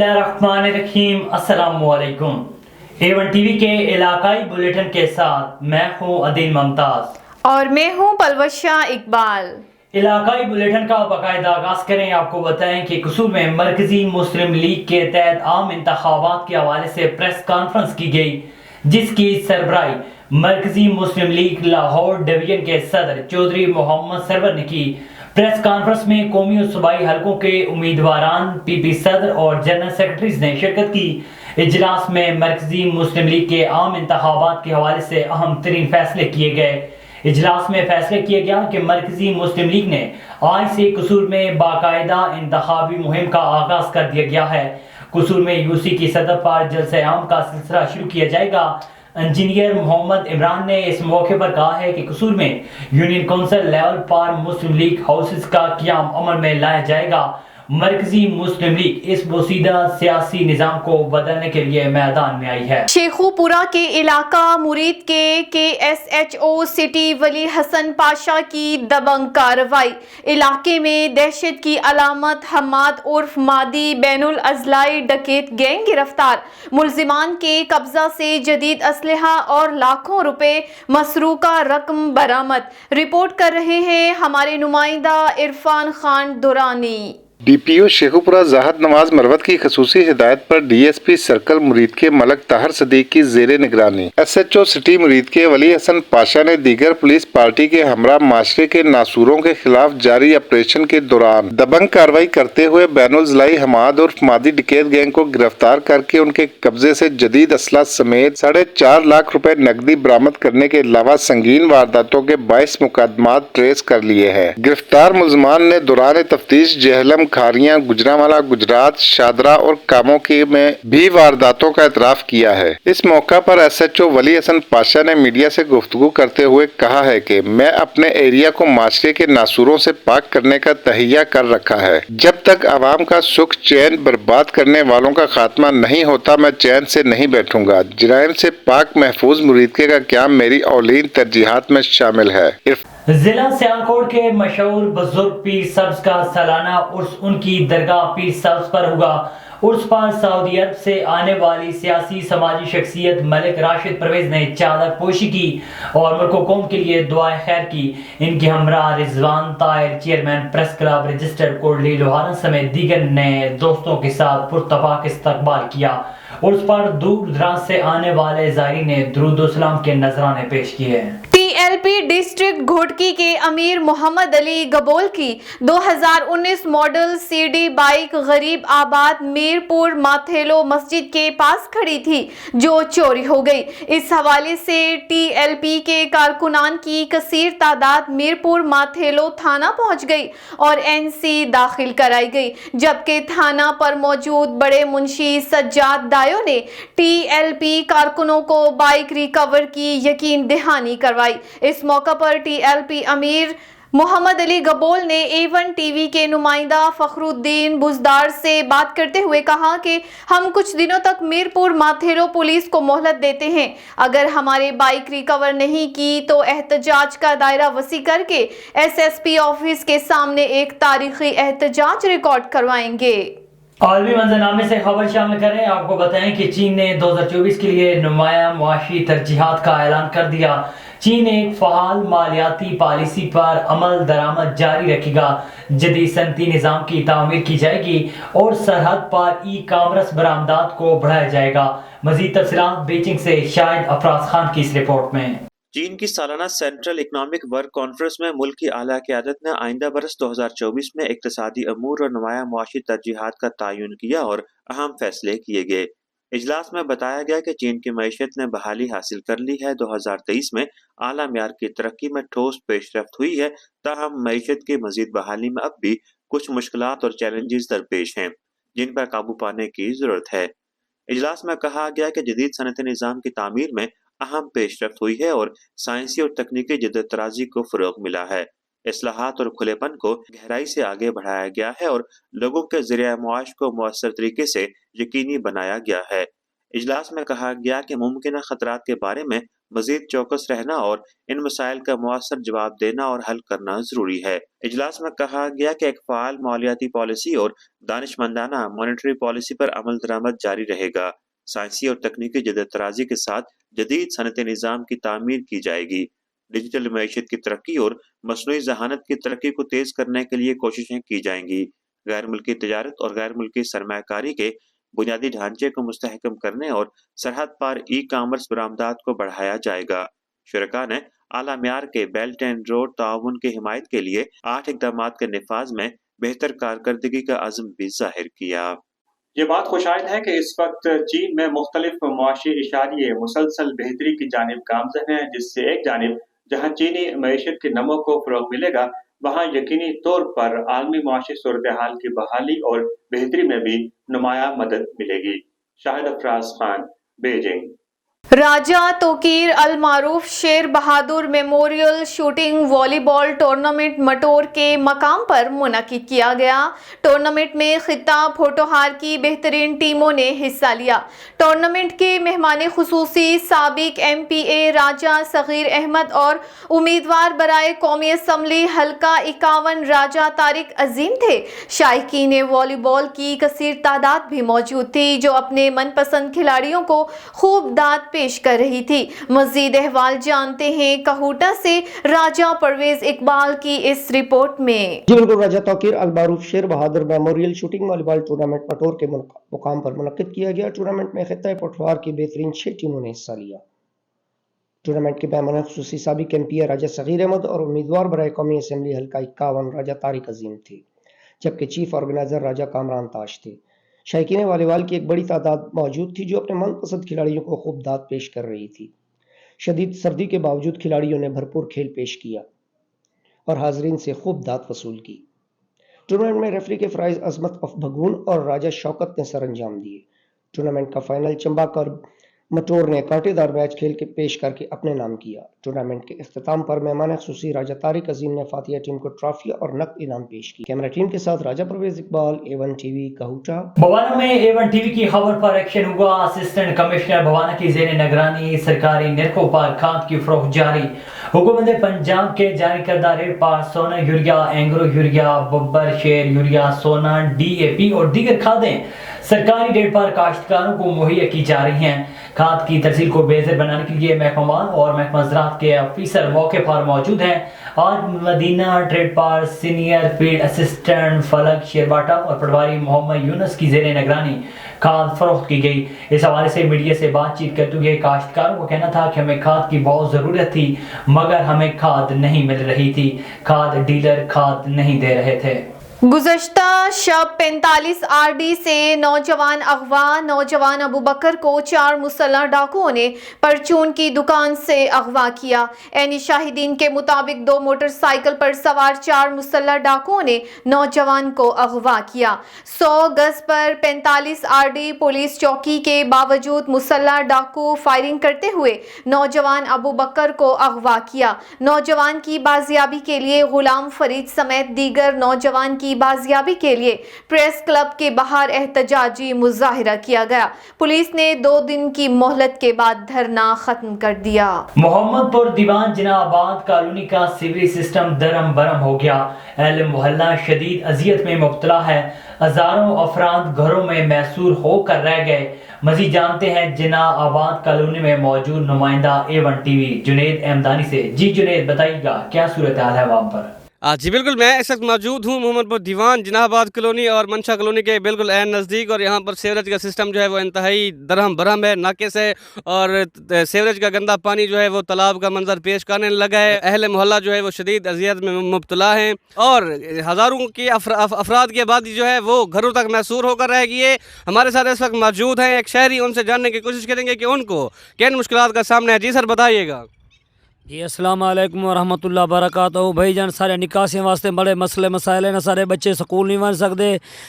बिस्मिल्लाहिर्रहमानिर्रहीम। अस्सलाम वालेकुम। A1 टीवी के इलाकाई बुलेटिन के साथ मैं हूँ अदील मुमताज और मैं हूँ पलवशा इकबाल। इलाकाई बुलेटिन का बाकायदा आगाज करें। आपको बताएं कि कसूर में मरकजी मुस्लिम लीग के तहत आम इंतखाबात के हवाले से प्रेस कॉन्फ्रेंस की गई, जिसकी सरबराही मरकजी मुस्लिम लीग लाहौर डिवीजन के सदर चौधरी मोहम्मद सरवर ने की। प्रेस कॉन्फ्रेंस में कौमी और सूबाई हलकों के उम्मीदवारान, पीपी सदर और जनरल सेक्रेटरीज ने शिरकत की। इजलास में मरकजी मुस्लिम लीग के आम इंतखाबात के हवाले से अहम तरीन फैसले किए गए। इजलास में फैसले किया गया कि मरकजी मुस्लिम लीग ने आज से कसूर में बाकायदा इंतखाबी मुहिम का आगाज कर दिया गया है। कसूर में यूसी की सतह पर जलसे आम का सिलसिला शुरू किया जाएगा। इंजीनियर मोहम्मद इमरान ने इस मौके पर कहा है कि कसूर में यूनियन काउंसिल लेवल पर मुस्लिम लीग हाउसेस का क़याम अमल में लाया जाएगा। मरकजी मुस्लिम लीग इस बोसीदा सियासी निज़ाम को बदलने के लिए मैदान में आई है। शेखुपुरा के इलाका मुरीद के SHO सिटी वली हसन पाशा की दबंग कार्रवाई। इलाके में दहशत की अलामत हमाद उर्फ मादी बैनुल अजलाई डकैत गैंग गिरफ्तार। मुलजिमान के कब्जा से जदीद असलहा और लाखों रुपए मसरूका रकम बरामद। रिपोर्ट कर रहे हैं हमारे नुमाइंदा इरफान खान दुरानी। DPO शेखुपुरा ज़ाहद नवाज मरवत की खसूसी हिदायत पर DSP सर्कल मुरीद के मलक ताहर सदीक की ज़ेरे निगरानी SHO सिटी मुरीद के वली हसन पाशा ने दीगर पुलिस पार्टी के हमरा माशरे के नासूरों के खिलाफ जारी ऑपरेशन के दौरान दबंग कार्रवाई करते हुए बैनुल ज़लाई हमाद उर्फ मादी डकैत गैंग को गिरफ्तार करके उनके कब्जे से जदीद असला समेत 4.5 लाख रुपए नकदी बरामद करने के अलावा संगीन वारदातों के 22 मुकदमात ट्रेस कर लिए हैं। गिरफ्तार मुलजमान ने दौरान तफ्तीश जहलम, खारियां, गुजरांवाला, गुजरात, शादरा और कामों के में भी वारदातों का एतराफ किया है। इस मौका पर SHO वली हसन पाशा ने मीडिया से गुफ्तगू करते हुए कहा है कि मैं अपने एरिया को माशरे के नासूरों से पाक करने का तहिया कर रखा है। जब तक आवाम का सुख चैन बर्बाद करने वालों का खात्मा नहीं होता, मैं चैन से नहीं बैठूंगा। जराइम से पाक महफूज मुरीदके का क़याम मेरी औलीन तरजीहात में शामिल है। जिला सियालकोट के मशहूर बुजुर्ग पीर सब्ज का सालाना उर्स उनकी दरगाह पीर सब्ज पर होगा। उर्स पर सऊदी अरब से आने वाली सियासी समाजी शख्सियत मलिक राशिद परवेज ने चादर पोशी की और मुल्क कौम के लिए दुआएं खैर की। इनके हमरा Rizwan Tahir, chairman press club registered Kotli Loharan समेत दीगर ने दोस्तों के साथ पुरतफाक इस्तकबाल किया। उर्स पर दूर दराज से आने वाले ज़ायरीन ने दुरूद सलाम के नजराने पेश किए। TLP डिस्ट्रिक्ट घोटकी के अमीर मोहम्मद अली गबोल की 2019 मॉडल CD बाइक गरीब आबाद मीरपुर माथेलो मस्जिद के पास खड़ी थी, जो चोरी हो गई। इस हवाले से TLP के कारकुनान की कसीर तादाद मीरपुर माथेलो थाना पहुंच गई और NC दाखिल कराई गई, जबकि थाना पर मौजूद बड़े मुंशी सज्जाद दायो ने TLP कारकुनों को बाइक रिकवर की यकीन दहानी करवाई। इस मौका पर TLP अमीर मोहम्मद अली गबोल ने A1 टीवी के नुमाइंदा फखरुद्दीन बुजदार से बात करते हुए कहा कि हम कुछ दिनों तक मीरपुर माथेरो पुलिस को मोहलत देते हैं। अगर हमारे बाइक रिकवर नहीं की तो एहतजाज का दायरा वसी करके SSP ऑफिस के सामने एक तारीखी एहतजाज रिकॉर्ड करवाएंगे। आलमी मंजरनामे से खबर शामिल करें। आपको बताएं कि चीन ने 2024 के लिए नुमाया मुआशी तरजीहात का ऐलान कर दिया। चीन एक फ़आल मालियाती पॉलिसी पर अमल दरामद जारी रखेगा। जदीद सनती निज़ाम की तामीर की जाएगी और सरहद पर ई-कॉमर्स बरामदात को बढ़ाया जाएगा। मज़ीद तफसीलात बीजिंग से शाहिद अफराज खान की इस रिपोर्ट में। चीन की सालाना सेंट्रल इकनॉमिक वर्क कॉन्फ्रेंस में मुल्क की आला क़यादत ने आइंदा बरस 2024 में इक़्तिसादी अमूर और नुमाया मुआशी तरजीहात का तयन किया और अहम फैसले किए गए। इजलास में बताया गया कि चीन की मईशत ने बहाली हासिल कर ली है। 2023 में आला म्यार की तरक्की में ठोस पेशरफ्त हुई है, ताहम मईशत की मजीद बहाली में अब भी कुछ मुश्किलात और चैलेंजेस दरपेश हैं, जिन पर काबू पाने की ज़रूरत है। इजलास में कहा गया कि जदीद सनती निज़ाम की तामीर में अहम पेशरफ्त हुई है और साइंसी और तकनीकी जद्दोजहद को फ़रोग़ मिला है। इस्लाहात और खुलेपन को गहराई से आगे बढ़ाया गया है और लोगों के ज़रिया मुआश को मौसर तरीके से यकीनी बनाया गया है। इजलास में कहा गया कि मुमकिन खतरात के बारे में मजीद चौकस रहना और इन मसाइल का मुअस्सर जवाब देना और हल करना जरूरी है। इजलास में कहा गया कि एक फ़ाल मालियाती पॉलिसी और दानिशमंदाना मॉनेटरी पॉलिसी पर अमल दरामद जारी रहेगा। साइंसी और तकनीकी जदत तराजी के साथ जदीद सनती निज़ाम की तामीर की जाएगी। डिजिटल मईशत की तरक्की और मसनूई ज़हानत की तरक्की को तेज़ करने के लिए कोशिशें की जाएंगी। गैर मुल्की तजारत और गैर मुल्की सरमायाकारी के बुनियादी ढांचे को मुस्तहकम करने और सरहद पार ई कामर्स बरामदात को बढ़ाया जाएगा। शुरका ने आला मियार के बेल्ट एंड रोड ताउन की हिमायत के लिए 8 इक़दाम के निफाज में बेहतर कारकर्दगी का अज़्म भी जाहिर किया। ये बात खुशाइद है कि इस वक्त चीन में मुख्तलिफ मुआशी इशारिये मुसलसल बेहतरी की जानिब गामज़न हैं, जिससे एक जानिब जहाँ चीनी मईशत के नमो को फ़रोग़ मिलेगा, वहाँ यकीनी तौर पर आलमी मुआशी सूरत हाल की बहाली और बेहतरी में भी नुमाया मदद मिलेगी। शाहिद अफराज खान, बीजिंग। राजा तोकीर अल मारूफ Sher Bahadur memorial shooting volleyball tournament Mataur के मकाम पर मुनक़िद किया गया। टूर्नामेंट में खिताब फोटोहार की बेहतरीन टीमों ने हिस्सा लिया। टूर्नामेंट के मेहमान खुसूसी साबिक MPA राजा सगीर अहमद और उम्मीदवार बराए कौमी असम्बली हल्का 51 राजा तारिक अजीम थे। शायकीन वॉलीबॉल की कसीर तादाद भी मौजूद थी, जो अपने मनपसंद खिलाड़ियों को खूब दाद पेश कर रही थी। मजीद अहवाल जानते हैं कहूटा से राजा परवेज इकबाल की इस रिपोर्ट में। जी बिल्कुल, राजा तौकीर अल मारूफ Sher Bahadur memorial shooting volleyball tournament Mataur के मुकाम पर मुनक़िद किया गया। टूर्नामेंट में खित्ता पटवार की बेहतरीन 6 टीमों ने हिस्सा लिया। टूर्नामेंट के मेहमान खुसूसी साबिक MPA राजा सगीर अहमद और उम्मीदवार बराए कौमी असम्बली हल्का 51 राजा तारिक अजीम थे, जबकि चीफ ऑर्गेनाइजर राजा कामरान ताज थे। शायकीन वॉलीबॉल की एक बड़ी तादाद मौजूद थी, जो अपने मनपसंद खिलाड़ियों को खूब दाद पेश कर रही थी। शदीद सर्दी के बावजूद खिलाड़ियों ने भरपूर खेल पेश किया और हाजरीन से खूब दाद वसूल की। टूर्नामेंट में रेफरी के फ़राइज़ अजमत अफ भगून और राजा शौकत ने सर अंजाम दिए। टूर्नामेंट का फाइनल चंबा कर मटोर ने कांटेदार मैच खेल के पेश करके अपने नाम किया। टूर्नामेंट के इख्तिताम पर मेहमान खुसूसी राजा तारिक अजीम ने फातिहा टीम को ट्रॉफी और नकद इनाम पेश की। कैमरा टीम के साथ राजा परवेज इकबाल, A1 TV कहूटा। भवाना में A1 TV की खबर पर एक्शन हुआ। असिस्टेंट कमिश्नर भवाना की ज़ेर निगरानी सरकारी निर्खों पर खाद की फरोख्त जारी। हुकूमत पंजाब के जारी करदा रेट पर सोना यूरिया, एंग्रो यूरिया, बब्बर शेर यूरिया, सोना, DAP और दीगर खादें सरकारी रेट पर काश्तकारों को मुहैया की जा रही हैं। खाद की तहसील को बेहतर बनाने के लिए महकमा और महकमा ज़राअत के अफसर मौके पर मौजूद हैं। आज मदीना ट्रेड पर सीनियर फील्ड असिस्टेंट फलक शेरबाटा और पटवारी मोहम्मद यूनुस की ज़ेर निगरानी खाद फरोख्त की गई। इस हवाले से मीडिया से बातचीत करते हुए काश्तकारों को कहना था कि हमें खाद की बहुत ज़रूरत थी, मगर हमें खाद नहीं मिल रही थी। खाद डीलर खाद नहीं दे रहे थे। गुज़श्ता शब 45 RD से नौजवान अगवा। नौजवान अबू बकर को 4 मुसल्लह डाकुओं ने परचून की दुकान से अगवा किया। ऐनी शाहिदीन के मुताबिक 2 मोटरसाइकिल पर सवार 4 मुसल्लह डाकुओं ने नौजवान को अगवा किया। 100 गज पर 45 RD पुलिस चौकी के बावजूद मुसल्लह डाकू फायरिंग करते हुए नौजवान अबू बकर को अगवा किया। नौजवान की बाजियाबी के लिए गुलाम फरीद समेत दीगर नौजवान की बाजियाबी के लिए प्रेस क्लब के बाहर एहतजाजी मुजाहिरा किया गया। पुलिस ने 2 दिन की मोहलत के बाद धरना खत्म कर दिया। मोहम्मदपुर दीवान जिनाबाद कॉलोनी का सीवरेज सिस्टम दरम बरम हो गया। अहले मोहल्ला शदीद अजियत में मुब्तला है। हजारों अफराद घरों में मैसूर होकर रह गए। मजीद जानते हैं जिनाबाद कॉलोनी में मौजूद नुमाइंदा A1 TV जुनेद अहमदानी से। जी जुनेद, बताइएगा क्या सूरत हाल है वहाँ पर? जी बिल्कुल, मैं इस वक्त मौजूद हूँ मोहम्मदपुर दीवान जिनाबाद कॉलोनी और मंशा कॉलोनी के बिल्कुल नज़दीक, और यहाँ पर सीवरेज का सिस्टम जो है वो इंतहाई दरहम बरहम है, नाकिस है, और सीवरेज का गंदा पानी जो है वो तालाब का मंजर पेश करने लगा है। अहले मोहल्ला जो है वो शदीद अजियत में मुब्तला हैं और हज़ारों की अफराद की आबादी जो है वो घरों तक मैसूर होकर रह गई है। हमारे साथ इस वक्त मौजूद हैं एक शहरी, उनसे जानने की कोशिश करेंगे कि उनको किन मुश्किलात का सामना है। जी सर, बताइएगा। जी अस्सलाम वालेकुम रहमतुल्लाह बरकातहू। भाई जान सारे निकासी वास्ते बड़े मसले मसाइल हैं। सारे बच्चे स्कूल नहीं वन सकते,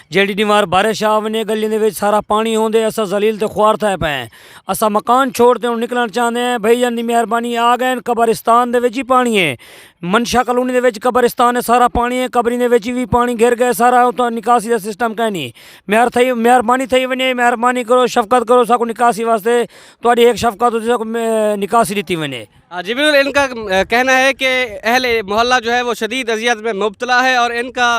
जेडी दीवार बारिश आ वने गलियों दे विच सारा पानी होंदे, असा जलील ते ख्वार थे पे हैं। असा मकान छोड़ते हूँ निकलना चाहते हैं। भाई जान दी मेहरबानी आ गए कब्रिस्तान दे विच ही पानी है, मनशा कलोनी दे विच कब्रिस्तान है, सारा पानी है, कबरी दे विच भी पानी घिर गए सारा। तो निकासी का सिस्टम कहीं नहीं। मेहरबानी थी वने, मेहरबानी करो, शफकत करो साको निकासी वास्ते, तुहाडी एक शफकत निकासी दी वने। जी बिल्कुल, इनका कहना है कि अहले मोहल्ला जो है वो शदीद अजियत में मुब्तला है और इनका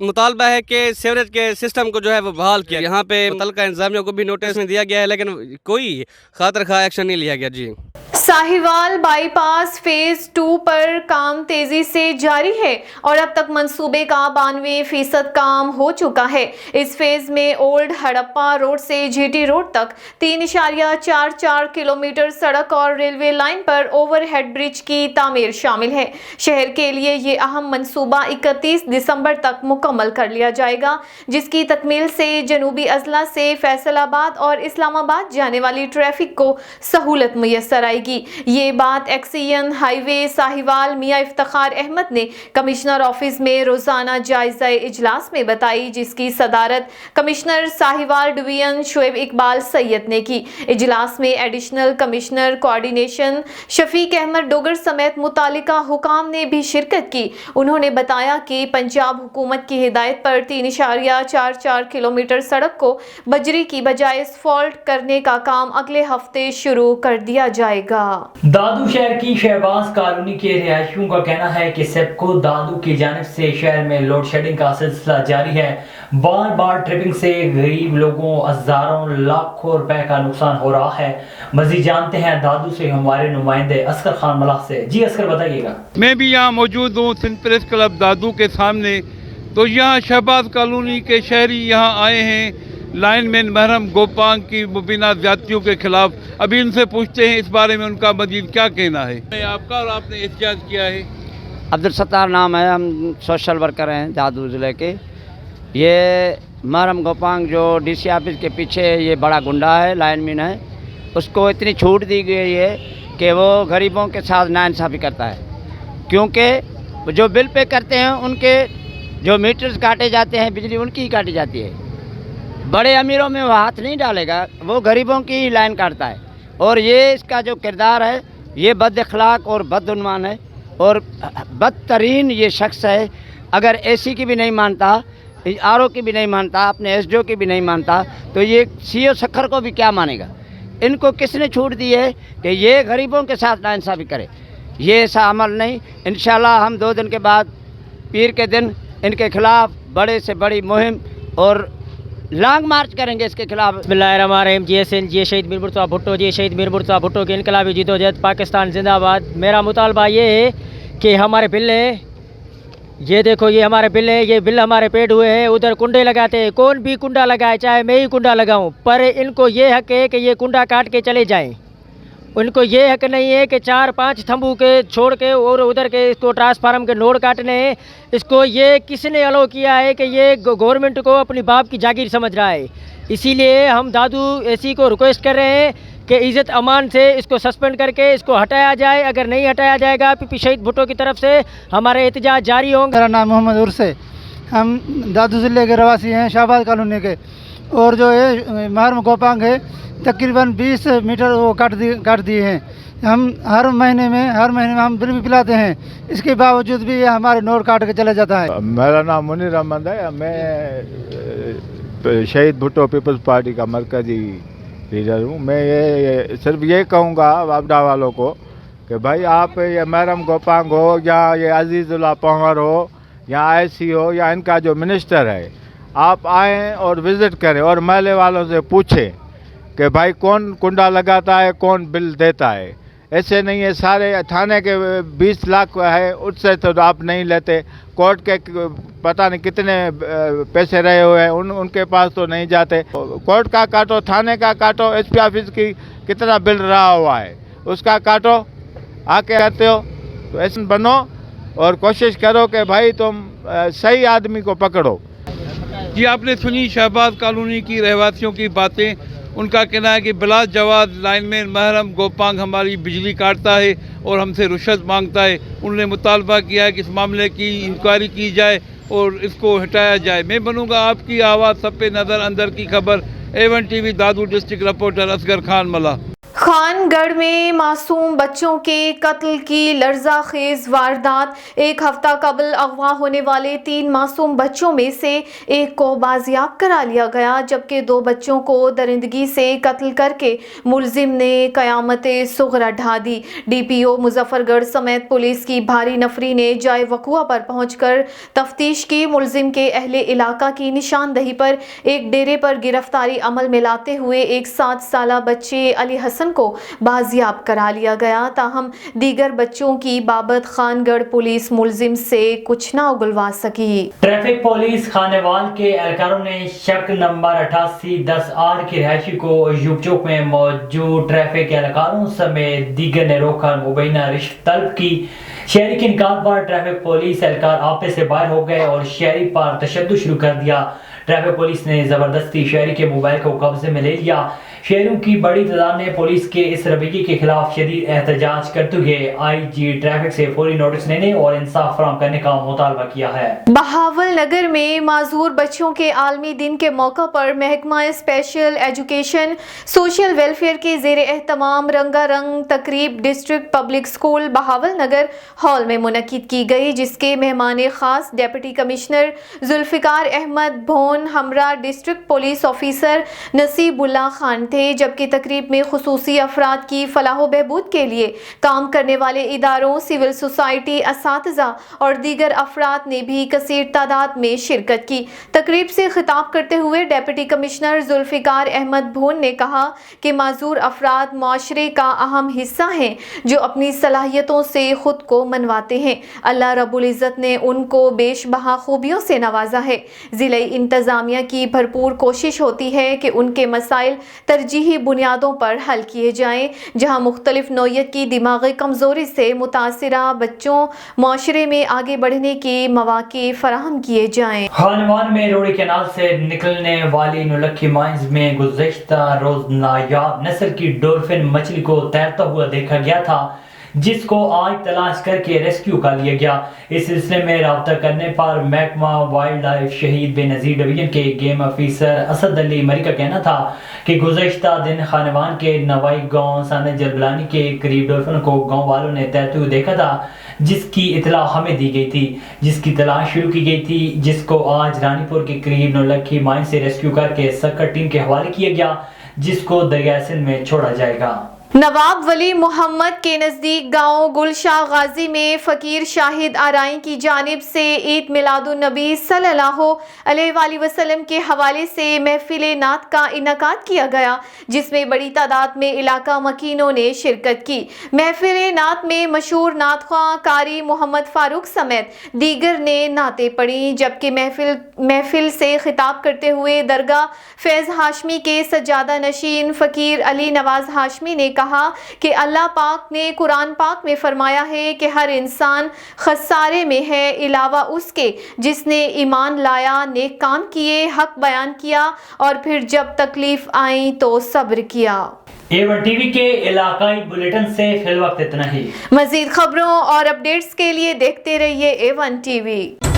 मुतालबा है कि सीवरेज के सिस्टम को जो है वो बहाल किया। यहाँ पे मुतल्लिका इंतजामिया को भी नोटिस में दिया गया है, लेकिन कोई खातिर खा एक्शन नहीं लिया गया। जी साहिवाल बाईपास फेज 2 पर काम तेजी से जारी है और अब तक मंसूबे का 92% काम हो चुका है। इस फेज में ओल्ड हड़प्पा रोड से जीटी रोड तक 3.44 किलोमीटर सड़क और रेलवे लाइन पर ओवरहेड ब्रिज की तामीर शामिल है। शहर के लिए ये अहम मंसूबा 31 दिसंबर तक मुकम्मल कर लिया जाएगा, जिसकी तकमील से जनूबी अजला से फैसलाबाद और इस्लामाबाद जाने वाली ट्रैफिक को सहूलत मुयस्सर आएगी। ये बात एक्सीएन हाईवे साहिवाल मियां इफ्तिखार अहमद ने कमिश्नर ऑफिस में रोजाना जायजा इजलास में बताई, जिसकी सदारत कमिश्नर साहिवाल डिवीजन शुएब इकबाल सैयद ने की। इजलास में additional commissioner coordination Shafiq Ahmed Dogar समेत मुतालिका हुकाम ने भी शिरकत की। उन्होंने बताया कि पंजाब हुकूमत की हिदायत पर 3.44 किलोमीटर सड़क को बजरी की बजाय एस्फॉल्ट करने का काम अगले हफ्ते शुरू कर दिया जाएगा। दादू शहर की शहबाज कॉलोनी के रिहायशियों का कहना है कि सेप्को दादू की जानिब से शहर में लोड शेडिंग का सिलसिला जारी है। बार बार ट्रिपिंग से गरीब लोगों हजारों लाखों रुपए का नुकसान हो रहा है। मजीद जानते हैं दादू से हमारे नुमाइंदे असगर खान मलाह से। जी असगर बताइएगा। मैं भी यहाँ मौजूद हूँ सिंध प्रेस क्लब दादू के सामने। तो यहाँ शहबाज कॉलोनी के शहरी यहाँ आए हैं लाइनमैन महरम गोपांग की मुबीना ज्यादतियों के खिलाफ। अभी उनसे पूछते हैं इस बारे में उनका मजीद क्या कहना है। मैं आपका और आपने एहतजाज किया है। अब्दुल सत्तार नाम है, हम सोशल वर्कर हैं दादू ज़िले के। ये महरम गोपांग जो डीसी ऑफिस के पीछे ये बड़ा गुंडा है, लाइनमैन है, उसको इतनी छूट दी गई है कि वो गरीबों के साथ नाइंसाफ़ी करता है, क्योंकि जो बिल पे करते हैं उनके जो मीटर्स काटे जाते हैं, बिजली उनकी ही काटी जाती है। बड़े अमीरों में वो हाथ नहीं डालेगा, वो गरीबों की ही लाइन काटता है। और ये इसका जो किरदार है ये बद अखलाक और बदउन्वान है और बदतरीन ये शख्स है। अगर एसी की भी नहीं मानता, आरओ की भी नहीं मानता, अपने एसडीओ की भी नहीं मानता, तो ये सीओ सखर को भी क्या मानेगा। इनको किसने छूट दी है कि ये गरीबों के साथ नाइंसाफ़ी करे। ये ऐसा अमल नहीं। इंशाल्लाह हम 2 दिन के बाद पीर के दिन इनके खिलाफ बड़े से बड़ी मुहिम और लॉन्ग मार्च करेंगे इसके खिलाफ। बिस्मिल्लाहिर्रहमानिर्रहीम। जीएसएन जी शहीद मीर मुर्तज़ा भुट्टो, जी शहीद मीर मुर्तज़ा भुट्टो की इनकलाबी जीतोजहद, पाकिस्तान जिंदाबाद। मेरा मुतालबा ये है कि हमारे बिल है, ये देखो ये हमारे बिल है, ये बिल हमारे पेड हुए हैं। उधर कुंडे लगाते हैं, कौन भी कुंडा लगाए, चाहे मैं ही कुंडा लगाऊं, पर इनको ये हक है कि ये कुंडा काट के चले जाएं। उनको ये हक नहीं है कि 4-5 थंबू के छोड़ के और उधर के इसको ट्रांसफार्म के नोड काटने हैं। इसको ये किसने अलो किया है कि ये गवर्नमेंट को अपनी बाप की जागीर समझ रहा है। इसीलिए हम दादू एसी को रिक्वेस्ट कर रहे हैं कि इज़्ज़त अमान से इसको सस्पेंड करके इसको हटाया जाए। अगर नहीं हटाया जाएगा पीपी शहीद भुट्टो की तरफ से हमारे एहतजाज जारी होंगे। मेरा नाम मोहम्मद उर्स है, हम दादू ज़िले के रवासी हैं, शहबाज कॉलोनी के। और जो ये महरम गोपांग है तकरीबन 20 मीटर वो काट दिए हैं। हम हर महीने में हम बिल भी पिलाते हैं, इसके बावजूद भी ये हमारे नोट काट के चला जाता है। मेरा नाम मुनीर अहमद है, मैं शहीद भुट्टो पीपल्स पार्टी का मरकजी लीडर हूँ। मैं ये सिर्फ ये कहूँगा वापडा वालों को कि भाई आप ये महरम गोपांग हो या ये अजीज़ुल्लाह पंवर हो या आईसी हो या इनका जो मिनिस्टर है, आप आएँ और विज़िट करें और महल्ले वालों से पूछें कि भाई कौन कुंडा लगाता है, कौन बिल देता है। ऐसे नहीं है सारे थाने के 20 लाख है, उससे तो आप नहीं लेते। कोर्ट के पता नहीं कितने पैसे रहे हुए हैं, उनके पास तो नहीं जाते। कोर्ट का काटो, थाने का काटो, एसपी ऑफिस की कितना बिल रहा हुआ है उसका काटो। आके कहते हो तो ऐसे बनो और कोशिश करो कि भाई तुम सही आदमी को पकड़ो। जी आपने सुनी शहबाज कॉलोनी की रहवासियों की बातें। उनका कहना है कि बिलास जवाद लाइनमैन महरम गोपांग हमारी बिजली काटता है और हमसे रुश्वत मांगता है। उन्होंने मुतालबा किया है कि इस मामले की इंक्वायरी की जाए और इसको हटाया जाए। मैं बनूंगा आपकी आवाज़, सब पे नज़र, अंदर की खबर। A1 TV दादू डिस्ट्रिक्ट रिपोर्टर असगर खान मला। खानगढ़ में मासूम बच्चों के कत्ल की लर्ज़ाखेज़ वारदात। एक हफ्ता कबल अगवा होने वाले 3 मासूम बच्चों में से एक को बाजियाब करा लिया गया, जबकि 2 बच्चों को दरिंदगी से कत्ल करके मुलजिम ने क़यामत सुगरा ढा दी। DPO मुजफ्फरगढ़ समेत पुलिस की भारी नफरी ने जाए वक़ुआ पर पहुंचकर तफ्तीश की। मुलजिम के अहले इलाका की निशानदही पर एक डेरे पर गिरफ्तारी अमल में लाते हुए एक 7 साला बच्चे अली हसन को बाजियाब करा लिया गया। ताहम दीगर बच्चों की बाबत खानगढ़ पुलिस मुलजिम से कुछ ना उगलवा सकी। ट्रैफिक पुलिस खानेवाल के एहलकारों ने शक नंबर 8810R की रिहायशी को अयूब चौक में मौजूद ट्रैफिक एहलकारों समेत दीगर ने रोककर मुबैना रिश्वत तलब की। शहरी के इनकार पर ट्रैफिक पुलिस एहलकार आपे से बाहर हो गए और शहरी पर तशद्दुद शुरू कर दिया। ट्रैफिक पुलिस ने जबरदस्ती शहरी के मोबाइल को कब्जे में ले लिया। शहरियों की बड़ी तादाद ने पुलिस के इस रवैये के खिलाफ शदीद एहतजाज करते हुए IG ट्रैफिक से फौरी नोटिस लेने और इंसाफ फराहम करने का मुतालबा किया है। बहावल नगर में माजूर बच्चों के आलमी दिन के मौका पर महकमा स्पेशल एजुकेशन सोशल वेलफेयर के जेर एहतमाम रंगारंग तकरीब डिस्ट्रिक्ट पब्लिक स्कूल बहावल नगर हॉल में मुनक्किद की गई, जिसके मेहमान खास डिप्टी कमिश्नर जुल्फिकार अहमद भोन हमरा district police officer Naseebullah Khan थे। जबकि तकरीब में खुसूसी अफराद की फलाह बहबूद के लिए काम करने वाले इदारों, सिविल सोसाइटी, असातिज़ा और दीगर अफराद ने भी कसीर तादाद में शिरकत की। तकरीब से खिताब करते हुए डिप्टी कमिश्नर जुल्फिकार अहमद भोन ने कहा कि माजूर अफराद माशरे का अहम हिस्सा हैं जो अपनी सलाहियतों से खुद को मनवाते हैं। अल्लाह रब्बुल इज़्ज़त ने उनको बेशबहा खूबियों से नवाजा है। ज़िले इंतज़ामिया की भरपूर कोशिश होती है कि उनके मसाइल तरजीही बुनियादों पर हल किए जाएं, जहां मुख्तलिफ नौइयत की दिमागी कमज़ोरी से मुतासिरा बच्चों माशरे में आगे बढ़ने के मौके फराहम किए जाएं। खानवान में रोड़ी कैनाल से निकलने वाली नौलखी माइंस में गुज़श्ता रोज नायाब नस्ल की डॉल्फिन मछली को तैरता हुआ देखा गया था, जिसको आज तलाश करके रेस्क्यू कर लिया गया। इस सिलसिले में राब्ता करने पर महकमा वाइल्ड लाइफ शहीद बेनज़ीर डिवीजन के गेम ऑफिसर असद अली मरी का कहना था कि गुज़श्ता दिन खानवान के नवाई गांव साने जलबलानी के करीब डॉल्फिन को गांव वालों ने तैरते हुए देखा था, जिसकी इतला हमें दी गई थी, जिसकी तलाश शुरू की गई थी, जिसको आज रानीपुर के करीब नौलखी माइन से रेस्क्यू करके सक्कर टीम के हवाले किया गया, जिसको दरिया सिंध में छोड़ा जाएगा। नवाब वली मोहम्मद के नज़दीक गांव गुलशाह गाजी में फ़कीर शाहिद आराई की जानिब से ईद मिलादुन नबी सल्लल्लाहु अलैहि वसल्लम के हवाले से महफिल नात का इनकाद किया गया, जिसमें बड़ी तादाद में इलाका मकीनों ने शिरकत की। महफिल नात में मशहूर नातख्वां कारी मोहम्मद फारूक समेत दीगर ने नातें पढ़ी, जबकि महफिल से खिताब करते हुए दरगाह फैज़ हाशमी के सज्जादा नशीन फ़कीर अली नवाज हाशमी ने कहा कि अल्लाह पाक ने कुरान पाक में फरमाया है कि हर इंसान खसारे में है, इलावा उसके जिसने ईमान लाया, नेक काम किए, हक बयान किया और फिर जब तकलीफ आई तो सब्र किया। A1 TV के इलाकाई बुलेटिन से फिल वक्त इतना ही। मजीद खबरों और अपडेट्स के लिए देखते रहिए A1 TV।